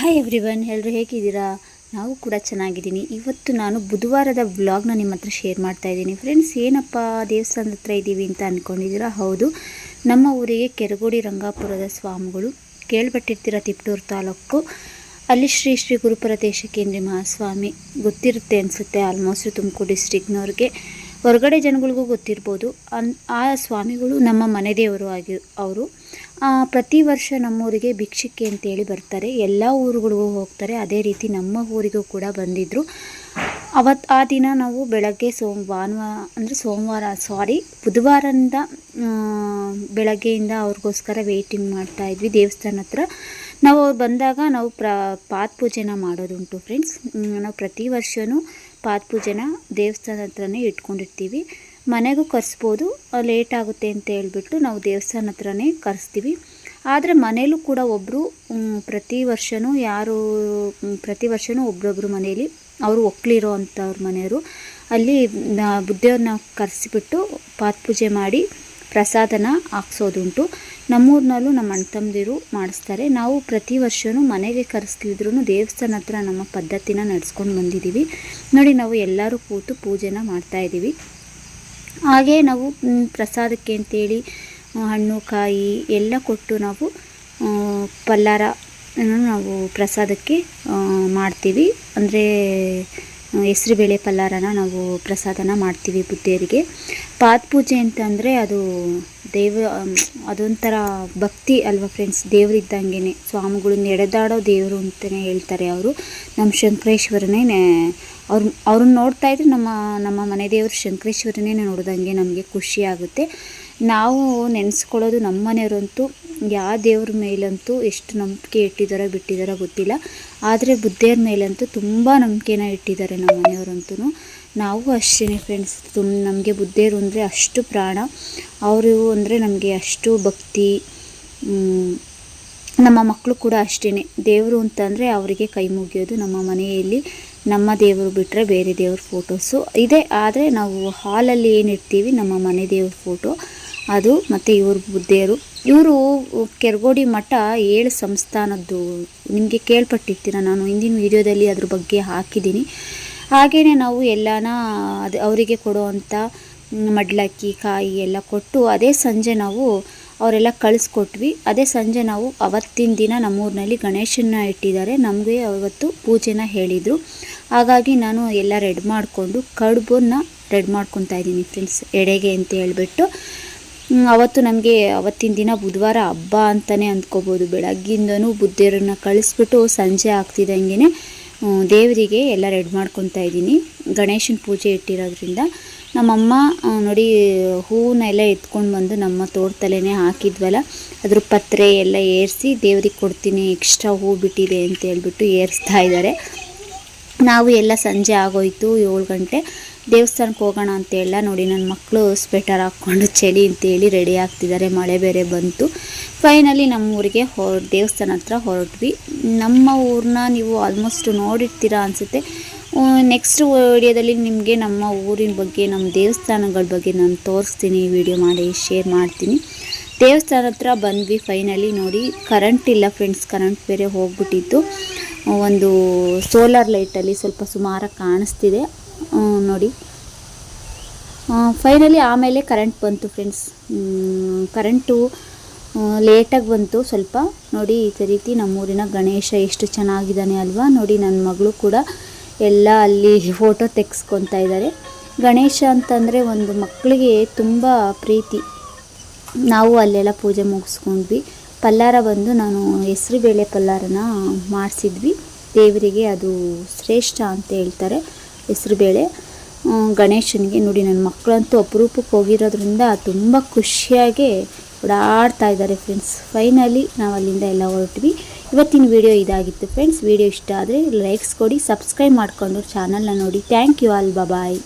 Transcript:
Hi everyone, ಎಲ್ಲರೂ ಹೇಗಿದ್ದೀರಾ? ನಾವು ಕೂಡ ಚೆನ್ನಾಗಿದ್ದೀನಿ. ಇವತ್ತು ನಾನು ಬುಧವಾರದ ವ್ಲಾಗ್ನ ನಿಮ್ಮ ಹತ್ರ ಶೇರ್ ಮಾಡ್ತಾ ಇದ್ದೀನಿ. ಫ್ರೆಂಡ್ಸ್, ಏನಪ್ಪ ದೇವಸ್ಥಾನದ ಹತ್ರ ಇದ್ದೀವಿ ಅಂತ ಅಂದ್ಕೊಂಡಿದ್ದೀರಾ? ಹೌದು, ನಮ್ಮ ಊರಿಗೆ ಕೆರಗೋಡಿ ರಂಗಾಪುರದ ಸ್ವಾಮಿಗಳು, ಕೇಳ್ಪಟ್ಟಿರ್ತೀರ, ತಿಪ್ಟೂರು ತಾಲೂಕು. ಅಲ್ಲಿ ಶ್ರೀ ಶ್ರೀ ಗುರುಪರದೇಶ ಕೇಂದ್ರೀಯ ಮಹಾಸ್ವಾಮಿ ಗೊತ್ತಿರುತ್ತೆ ಅನಿಸುತ್ತೆ, ಆಲ್ಮೋಸ್ಟ್ ತುಮಕೂರು ಡಿಸ್ಟ್ರಿಕ್ನವ್ರಿಗೆ. ಹೊರಗಡೆ ಜನಗಳಿಗೂ ಗೊತ್ತಿರ್ಬೋದು. ಆ ಸ್ವಾಮಿಗಳು ನಮ್ಮ ಮನೆ ದೇವರು ಅವರು ಪ್ರತಿ ವರ್ಷ ನಮ್ಮೂರಿಗೆ ಭಿಕ್ಷಕ್ಕೆ ಅಂತೇಳಿ ಬರ್ತಾರೆ. ಎಲ್ಲ ಊರುಗಳಿಗೂ ಹೋಗ್ತಾರೆ. ಅದೇ ರೀತಿ ನಮ್ಮ ಊರಿಗೂ ಕೂಡ ಬಂದಿದ್ದರು. ಆ ದಿನ ನಾವು ಬೆಳಗ್ಗೆ ಬುಧವಾರದಿಂದ ಬೆಳಗ್ಗೆಯಿಂದ ಅವ್ರಿಗೋಸ್ಕರ ವೆಯ್ಟಿಂಗ್ ಮಾಡ್ತಾಯಿದ್ವಿ ದೇವಸ್ಥಾನ ಹತ್ರ. ನಾವು ಅವ್ರು ಬಂದಾಗ ನಾವು ಪಾದ ಪೂಜೆನ ಮಾಡೋದುಂಟು ಫ್ರೆಂಡ್ಸ್. ನಾವು ಪ್ರತಿ ವರ್ಷವೂ ಪಾದ ಪೂಜೆನ ದೇವಸ್ಥಾನ ಹತ್ರನೇ ಇಟ್ಕೊಂಡಿರ್ತೀವಿ. ಮನೆಗೂ ಕರೆಸ್ಬೋದು, ಲೇಟ್ ಆಗುತ್ತೆ ಅಂತ ಹೇಳ್ಬಿಟ್ಟು ನಾವು ದೇವಸ್ಥಾನ ಹತ್ರನೇ ಕರೆಸ್ತೀವಿ. ಆದರೆ ಮನೇಲೂ ಕೂಡ ಪ್ರತಿ ವರ್ಷವೂ ಒಬ್ಬರೊಬ್ಬರು ಮನೆಯಲ್ಲಿ ಅವರು ಒಕ್ಕಲಿರೋ ಅಂಥವ್ರ ಮನೆಯವರು ಅಲ್ಲಿ ಬುದ್ಧಿಯವ್ರನ್ನ ಕರೆಸಿಬಿಟ್ಟು ಪಾದ ಪೂಜೆ ಮಾಡಿ ಪ್ರಸಾದನ ಹಾಕ್ಸೋದುಂಟು. ನಮ್ಮೂರಿನಲ್ಲೂ ನಮ್ಮ ಅಣ್ಣ ತಮ್ಮದಿರು ಮಾಡಿಸ್ತಾರೆ. ನಾವು ಪ್ರತಿ ವರ್ಷವೂ ಮನೆಗೆ ಕರೆಸ್ಲಿದ್ರೂ ದೇವಸ್ಥಾನ ಹತ್ರ ನಮ್ಮ ಪದ್ಧತಿನ ನಡೆಸ್ಕೊಂಡು ಬಂದಿದ್ದೀವಿ. ನೋಡಿ, ನಾವು ಎಲ್ಲರೂ ಕೂತು ಪೂಜೆನ ಮಾಡ್ತಾಯಿದ್ದೀವಿ. ಹಾಗೇ ನಾವು ಪ್ರಸಾದಕ್ಕೆ ಅಂತೇಳಿ ಹಣ್ಣು ಕಾಯಿ ಎಲ್ಲ ಕೊಟ್ಟು ನಾವು ಪಲ್ಲಾರ ನಾವು ಪ್ರಸಾದಕ್ಕೆ ಮಾಡ್ತೀವಿ. ಅಂದರೆ ಹೆಸರುಬೇಳೆ ಪಲ್ಲಾರನ ನಾವು ಪ್ರಸಾದನ ಮಾಡ್ತೀವಿ ಬುದ್ಧಿಯರಿಗೆ. ಪಾದ ಪೂಜೆ ಅಂತಂದರೆ ಅದೊಂಥರ ಭಕ್ತಿ ಅಲ್ವಾ ಫ್ರೆಂಡ್ಸ್. ದೇವರಿದ್ದಂಗೆ, ಸ್ವಾಮಿಗಳು ನಡೆದಾಡೋ ದೇವರು ಅಂತಲೇ ಹೇಳ್ತಾರೆ ಅವರು. ನಮ್ಮ ಶಂಕರೇಶ್ವರನೇ ಅವ್ರನ್ನ ನೋಡ್ತಾ ಇದ್ರೆ ನಮ್ಮ ಮನೆ ದೇವರು ಶಂಕರೇಶ್ವರನೇ ನೋಡ್ದಂಗೆ ನಮಗೆ ಖುಷಿ ಆಗುತ್ತೆ. ನಾವು ನೆನೆಸ್ಕೊಳ್ಳೋದು ನಮ್ಮ ಮನೆಯವರಂತೂ ಯಾವ ದೇವ್ರ ಮೇಲಂತೂ ಎಷ್ಟು ನಂಬಿಕೆ ಇಟ್ಟಿದ್ದಾರೋ ಬಿಟ್ಟಿದ್ದಾರೋ ಗೊತ್ತಿಲ್ಲ. ಆದರೆ ಬುದ್ಧಿಯವ್ರ ಮೇಲಂತೂ ತುಂಬ ನಂಬಿಕೆನ ಇಟ್ಟಿದ್ದಾರೆ ನಮ್ಮ ಮನೆಯವರಂತೂ. ನಾವು ಅಷ್ಟೇ ಫ್ರೆಂಡ್ಸ್, ನಮಗೆ ಬುದ್ಧಿಯವರು ಅಂದರೆ ಅಷ್ಟು ಪ್ರಾಣ. ಅವರು ಅಂದರೆ ನಮಗೆ ಅಷ್ಟು ಭಕ್ತಿ. ನಮ್ಮ ಮಕ್ಕಳು ಕೂಡ ಅಷ್ಟೇ. ದೇವರು ಅಂತಂದರೆ ಅವರಿಗೆ ಕೈ ಮುಗಿಯೋದು. ನಮ್ಮ ಮನೆಯಲ್ಲಿ ನಮ್ಮ ದೇವರು ಬಿಟ್ಟರೆ ಬೇರೆ ದೇವ್ರ ಫೋಟೋಸು ಇದೆ. ಆದರೆ ನಾವು ಹಾಲಲ್ಲಿ ಏನಿರ್ತೀವಿ ನಮ್ಮ ಮನೆ ದೇವ್ರ ಫೋಟೋ ಅದು. ಮತ್ತು ಇವರು ಬುದ್ಧಿಯವರು. ಇವರು ಕೆರಗೋಡಿ ಮಠ 7 ಸಂಸ್ಥಾನದ್ದು ನಿಮಗೆ ಕೇಳ್ಪಟ್ಟಿರ್ತೀರ. ನಾನು ಹಿಂದಿನ ವೀಡಿಯೋದಲ್ಲಿ ಅದ್ರ ಬಗ್ಗೆ ಹಾಕಿದ್ದೀನಿ. ಹಾಗೆಯೇ ನಾವು ಅವರಿಗೆ ಕೊಡುವಂಥ ಮಡ್ಲಕ್ಕಿ ಕಾಯಿ ಎಲ್ಲ ಕೊಟ್ಟು ಅದೇ ಸಂಜೆ ನಾವು ಅವರೆಲ್ಲ ಕಳಿಸ್ಕೊಟ್ವಿ. ಅದೇ ಸಂಜೆ ನಾವು ಅವತ್ತಿನ ದಿನ ನಮ್ಮೂರಿನಲ್ಲಿ ಗಣೇಶನ ಇಟ್ಟಿದ್ದಾರೆ. ನಮಗೆ ಅವತ್ತು ಪೂಜೆನ ಹೇಳಿದರು. ಹಾಗಾಗಿ ನಾನು ಎಲ್ಲ ರೆಡಿ ಮಾಡಿಕೊಂಡು ಕಡುಬನ್ನು ರೆಡಿ ಮಾಡ್ಕೊತಾ ಇದ್ದೀನಿ ಫ್ರೆಂಡ್ಸ್, ಎಡೆಗೆ ಅಂತ ಹೇಳ್ಬಿಟ್ಟು. ಅವತ್ತಿನ ದಿನ ಬುಧವಾರ ಹಬ್ಬ ಅಂತಲೇ ಅಂದ್ಕೋಬೋದು. ಬೆಳಗ್ಗಿಂದನೂ ಬುದ್ಧಿಯರನ್ನು ಕಳಿಸ್ಬಿಟ್ಟು ಸಂಜೆ ಆಗ್ತಿದ್ದಂಗೆ ದೇವರಿಗೆ ಎಲ್ಲ ರೆಡಿ ಮಾಡ್ಕೊತಾ ಇದ್ದೀನಿ. ಗಣೇಶನ ಪೂಜೆ ಇಟ್ಟಿರೋದ್ರಿಂದ ನಮ್ಮಮ್ಮ ನೋಡಿ ಹೂವನ್ನೆಲ್ಲ ಎತ್ಕೊಂಡು ಬಂದು ನಮ್ಮ ತೋಟದಲ್ಲೇ ಹಾಕಿದ್ವಲ್ಲ, ಅದ್ರ ಪತ್ರೆ ಎಲ್ಲ ಏರಿಸಿ ದೇವ್ರಿಗೆ ಕೊಡ್ತೀನಿ, ಎಕ್ಸ್ಟ್ರಾ ಹೂ ಬಿಟ್ಟಿದೆ ಅಂತ ಹೇಳ್ಬಿಟ್ಟು ಏರಿಸ್ತಾ ಇದ್ದಾರೆ. ನಾವು ಎಲ್ಲ ಸಂಜೆ ಆಗೋಯ್ತು, 7 ಗಂಟೆ. ದೇವಸ್ಥಾನಕ್ಕೆ ಹೋಗೋಣ ಅಂತೆಲ್ಲ ನೋಡಿ ನನ್ನ ಮಕ್ಕಳು ಸ್ವೆಟರ್ ಹಾಕ್ಕೊಂಡು ಚಳಿ ಅಂತೇಳಿ ರೆಡಿ ಆಗ್ತಿದ್ದಾರೆ. ಮಳೆ ಬೇರೆ ಬಂತು. ಫೈನಲಿ ನಮ್ಮೂರಿಗೆ ದೇವಸ್ಥಾನ ಹತ್ರ ಹೊರಟ್ವಿ. ನಮ್ಮ ಊರನ್ನ ನೀವು ಆಲ್ಮೋಸ್ಟ್ ನೋಡಿರ್ತೀರ ಅನಿಸುತ್ತೆ. ನೆಕ್ಸ್ಟ್ ವಿಡಿಯೋದಲ್ಲಿ ನಿಮಗೆ ನಮ್ಮ ಊರಿನ ಬಗ್ಗೆ, ನಮ್ಮ ದೇವಸ್ಥಾನಗಳ ಬಗ್ಗೆ ನಾನು ತೋರಿಸ್ತೀನಿ, ವಿಡಿಯೋ ಮಾಡಿ ಶೇರ್ ಮಾಡ್ತೀನಿ. ದೇವಸ್ಥಾನ ಹತ್ರ ಬಂದ್ವಿ. ಫೈನಲಿ ನೋಡಿ, ಕರೆಂಟ್ ಇಲ್ಲ ಫ್ರೆಂಡ್ಸ್, ಕರೆಂಟ್ ಬೇರೆ ಹೋಗ್ಬಿಟ್ಟಿತ್ತು. ಒಂದು ಸೋಲಾರ್ ಲೈಟಲ್ಲಿ ಸ್ವಲ್ಪ ಸುಮಾರಾಗಿ ಕಾಣಿಸ್ತಿದೆ ನೋಡಿ. ಫೈನಲಿ ಆಮೇಲೆ ಕರೆಂಟ್ ಬಂತು ಫ್ರೆಂಡ್ಸ್. ಕರೆಂಟು ಲೇಟಾಗಿ ಬಂತು ಸ್ವಲ್ಪ. ನೋಡಿ, ಈ ರೀತಿ ನಮ್ಮೂರಿನ ಗಣೇಶ ಎಷ್ಟು ಚೆನ್ನಾಗಿದ್ದಾನೆ ಅಲ್ವಾ. ನೋಡಿ, ನನ್ನ ಮಗಳು ಕೂಡ ಎಲ್ಲ ಅಲ್ಲಿ ಫೋಟೋ ತೆಗೆಸ್ಕೊತಾ ಇದ್ದಾರೆ. ಗಣೇಶ ಅಂತಂದರೆ ಒಂದು ಮಕ್ಕಳಿಗೆ ತುಂಬ ಪ್ರೀತಿ. ನಾವು ಅಲ್ಲೆಲ್ಲ ಪೂಜೆ ಮುಗಿಸ್ಕೊಂಡ್ವಿ. ಪಲ್ಲಾರ ಬಂದು ನಾನು ಹೆಸರುಬೇಳೆ ಪಲ್ಲಾರನ ಮಾಡಿಸಿದ್ವಿ ದೇವರಿಗೆ. ಅದು ಶ್ರೇಷ್ಠ ಅಂತ ಹೇಳ್ತಾರೆ ಹೆಸರುಬೇಳೆ ಗಣೇಶನಿಗೆ. ನೋಡಿ, ನನ್ನ ಮಕ್ಕಳಂತೂ ಅಪರೂಪಕ್ಕೆ ಹೋಗಿರೋದ್ರಿಂದ ತುಂಬ ಖುಷಿಯಾಗಿ ಓಡಾಡ್ತಾ ಇದ್ದಾರೆ ಫ್ರೆಂಡ್ಸ್. ಫೈನಲಿ ನಾವು ಅಲ್ಲಿಂದ ಎಲ್ಲ ಹೊರಟ್ವಿ. ಇವತ್ತಿನ ವಿಡಿಯೋ ಇದಾಗಿತ್ತು ಫ್ರೆಂಡ್ಸ್. ವಿಡಿಯೋ ಇಷ್ಟ ಆದರೆ ಲೈಕ್ಸ್ ಕೊಡಿ, ಸಬ್ಸ್ಕ್ರೈಬ್ ಮಾಡಿಕೊಂಡು ಚಾನಲ್ನ ನೋಡಿ. Thank you all, bye.